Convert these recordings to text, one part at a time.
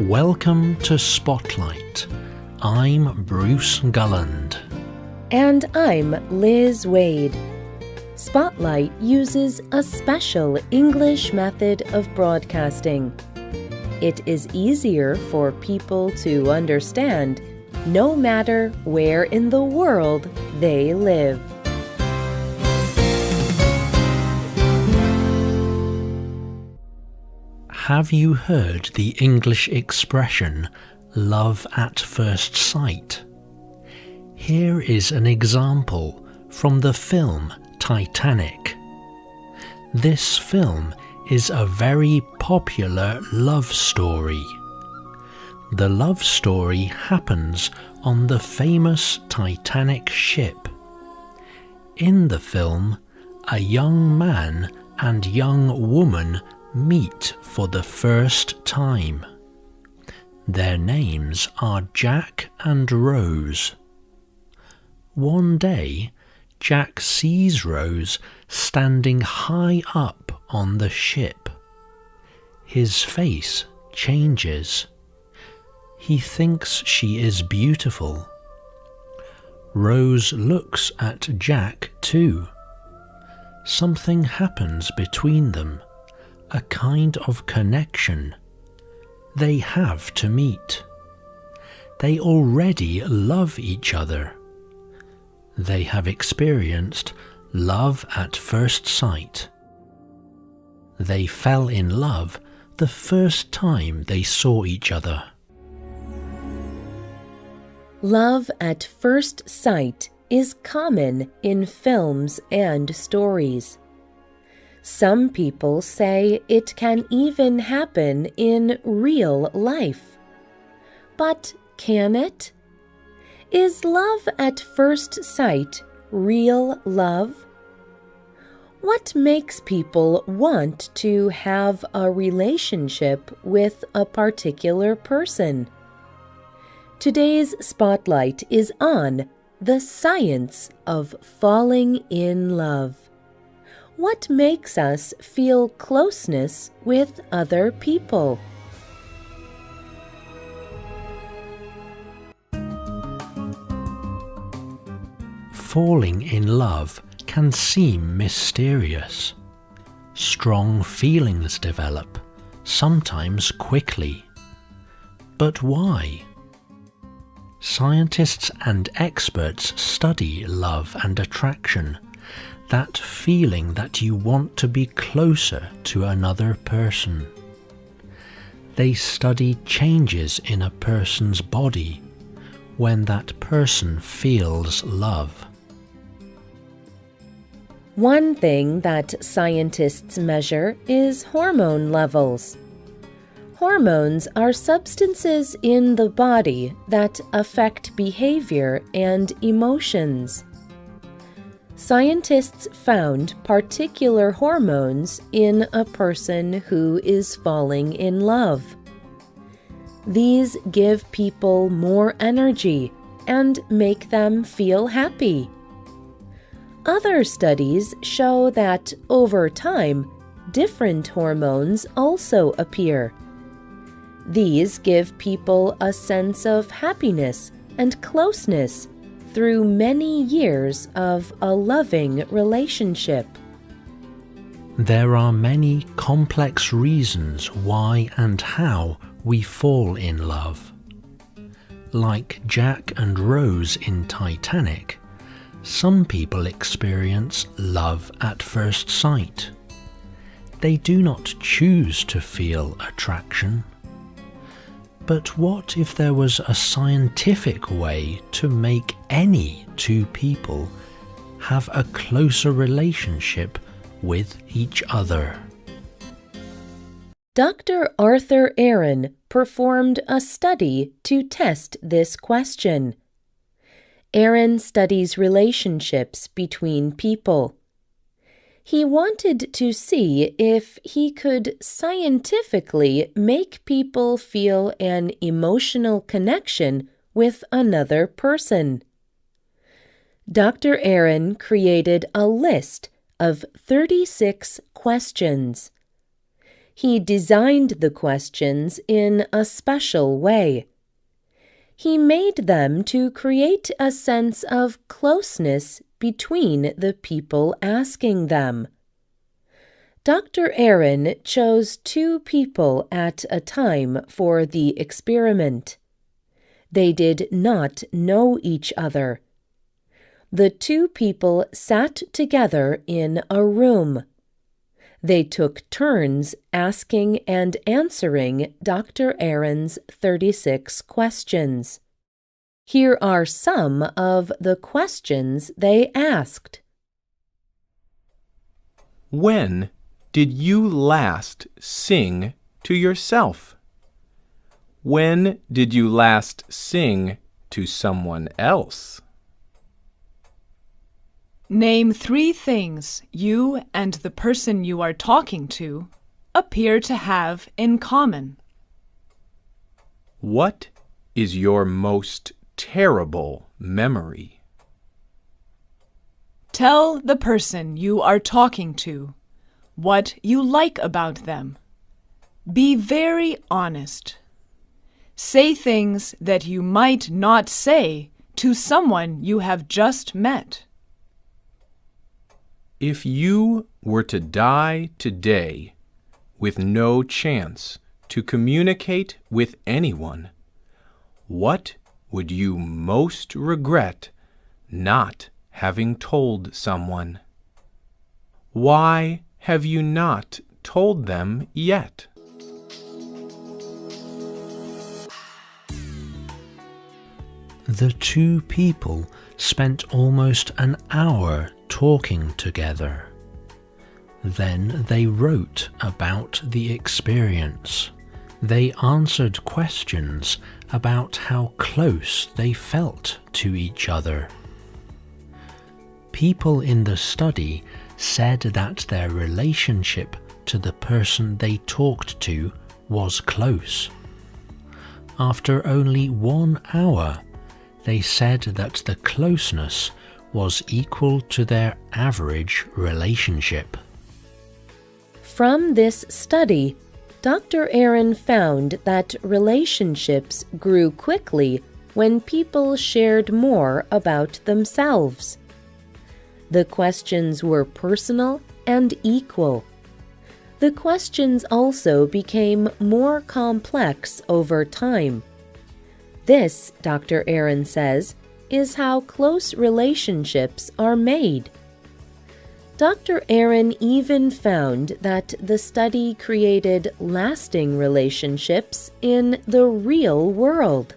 Welcome to Spotlight. I'm Bruce Gulland. And I'm Liz Wade. Spotlight uses a special English method of broadcasting. It is easier for people to understand no matter where in the world they live. Have you heard the English expression, love at first sight? Here is an example from the film Titanic. This film is a very popular love story. The love story happens on the famous Titanic ship. In the film, a young man and young woman meet for the first time. Their names are Jack and Rose. One day, Jack sees Rose standing high up on the ship. His face changes. He thinks she is beautiful. Rose looks at Jack too. Something happens between them. A kind of connection. They have to meet. They already love each other. They have experienced love at first sight. They fell in love the first time they saw each other. Love at first sight is common in films and stories. Some people say it can even happen in real life. But can it? Is love at first sight real love? What makes people want to have a relationship with a particular person? Today's spotlight is on the science of falling in love. What makes us feel closeness with other people? Falling in love can seem mysterious. Strong feelings develop, sometimes quickly. But why? Scientists and experts study love and attraction. That feeling that you want to be closer to another person. They study changes in a person's body when that person feels love. One thing that scientists measure is hormone levels. Hormones are substances in the body that affect behavior and emotions. Scientists found particular hormones in a person who is falling in love. These give people more energy and make them feel happy. Other studies show that over time, different hormones also appear. These give people a sense of happiness and closeness through many years of a loving relationship. There are many complex reasons why and how we fall in love. Like Jack and Rose in Titanic, some people experience love at first sight. They do not choose to feel attraction. But what if there was a scientific way to make any two people have a closer relationship with each other? Dr. Arthur Aaron performed a study to test this question. Aaron studies relationships between people. He wanted to see if he could scientifically make people feel an emotional connection with another person. Dr. Aaron created a list of 36 questions. He designed the questions in a special way. He made them to create a sense of closeness between the people asking them. Dr. Aaron chose 2 people at a time for the experiment. They did not know each other. The 2 people sat together in a room. They took turns asking and answering Dr. Aaron's 36 questions. Here are some of the questions they asked. When did you last sing to yourself? When did you last sing to someone else? Name 3 things you and the person you are talking to appear to have in common. What is your most terrible memory? Tell the person you are talking to what you like about them. Be very honest. Say things that you might not say to someone you have just met. If you were to die today with no chance to communicate with anyone, what would you most regret not having told someone? Why have you not told them yet? The 2 people spent almost an hour talking together. Then they wrote about the experience. They answered questions about how close they felt to each other. People in the study said that their relationship to the person they talked to was close. After only 1 hour, they said that the closeness was equal to their average relationship. From this study, Dr. Aaron found that relationships grew quickly when people shared more about themselves. The questions were personal and equal. The questions also became more complex over time. This, Dr. Aaron says, is how close relationships are made. Dr. Aaron even found that the study created lasting relationships in the real world.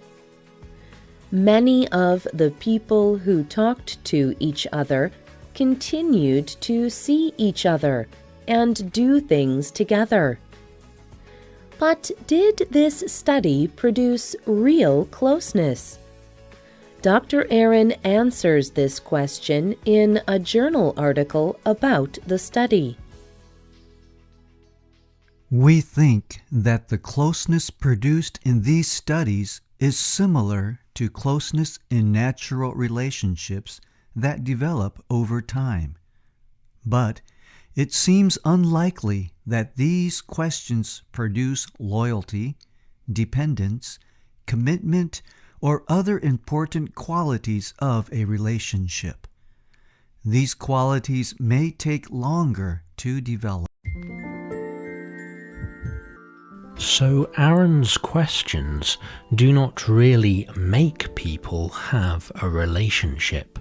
Many of the people who talked to each other continued to see each other and do things together. But did this study produce real closeness? Dr. Aaron answers this question in a journal article about the study. We think that the closeness produced in these studies is similar to closeness in natural relationships that develop over time. But it seems unlikely that these questions produce loyalty, dependence, commitment, or other important qualities of a relationship. These qualities may take longer to develop. So Aaron's questions do not really make people have a relationship,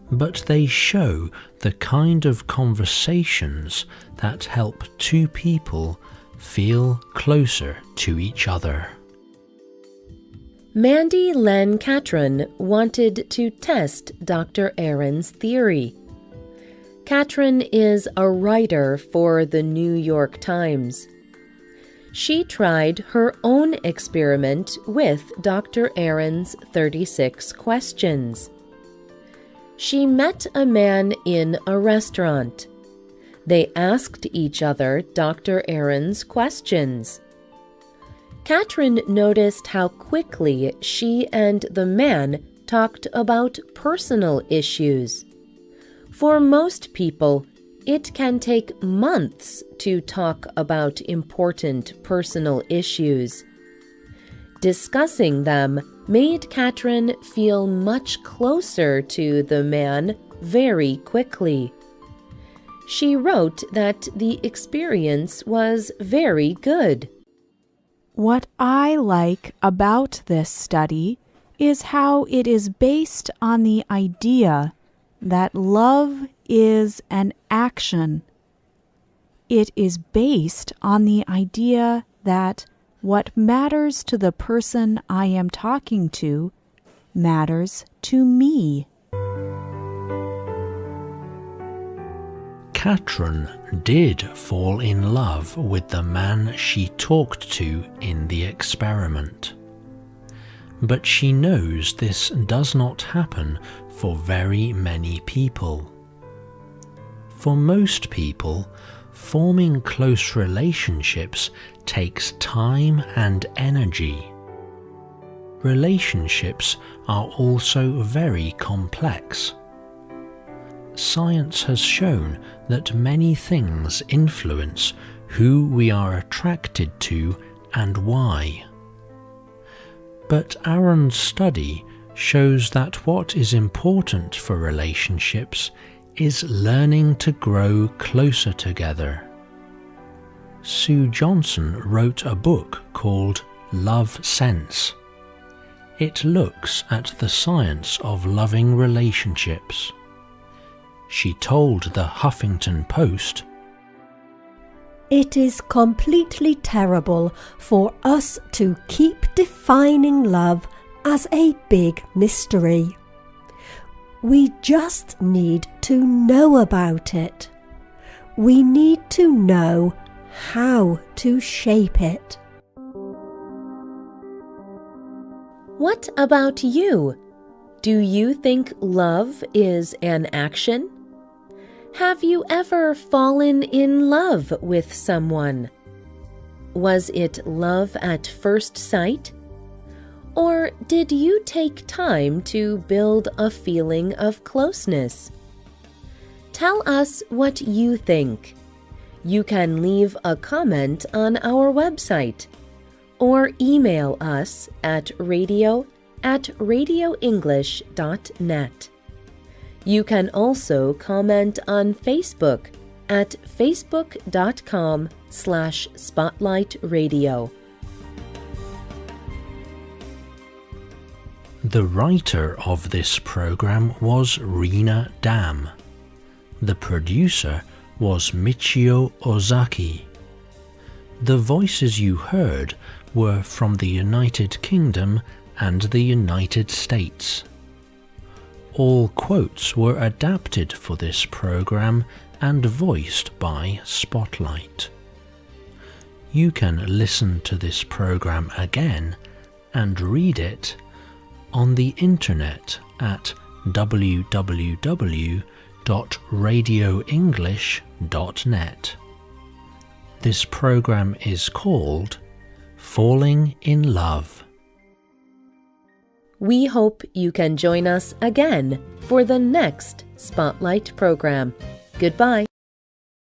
but they show the kind of conversations that help 2 people feel closer to each other. Mandy Len Catron wanted to test Dr. Aaron's theory. Catron is a writer for the New York Times. She tried her own experiment with Dr. Aaron's 36 questions. She met a man in a restaurant. They asked each other Dr. Aaron's questions. Catron noticed how quickly she and the man talked about personal issues. For most people, it can take months to talk about important personal issues. Discussing them made Katrin feel much closer to the man very quickly. She wrote that the experience was very good. What I like about this study is how it is based on the idea that love is an action. It is based on the idea that what matters to the person I am talking to matters to me. Katrin did fall in love with the man she talked to in the experiment. But she knows this does not happen for very many people. For most people, forming close relationships takes time and energy. Relationships are also very complex. Science has shown that many things influence who we are attracted to and why. But Aaron's study shows that what is important for relationships is learning to grow closer together. Sue Johnson wrote a book called Love Sense. It looks at the science of loving relationships. She told the Huffington Post, "It is completely terrible for us to keep defining love as a big mystery. We just need to know about it. We need to know how to shape it." What about you? Do you think love is an action? Have you ever fallen in love with someone? Was it love at first sight? Or did you take time to build a feeling of closeness? Tell us what you think. You can leave a comment on our website or email us at radio@radioenglish.net. You can also comment on Facebook at facebook.com/spotlightradio. The writer of this program was Rena Dam. The producer was Michio Ozaki. The voices you heard were from the United Kingdom and the United States. All quotes were adapted for this program and voiced by Spotlight. You can listen to this program again and read it on the internet at www.radioenglish.net. This program is called Falling in Love. We hope you can join us again for the next Spotlight program. Goodbye.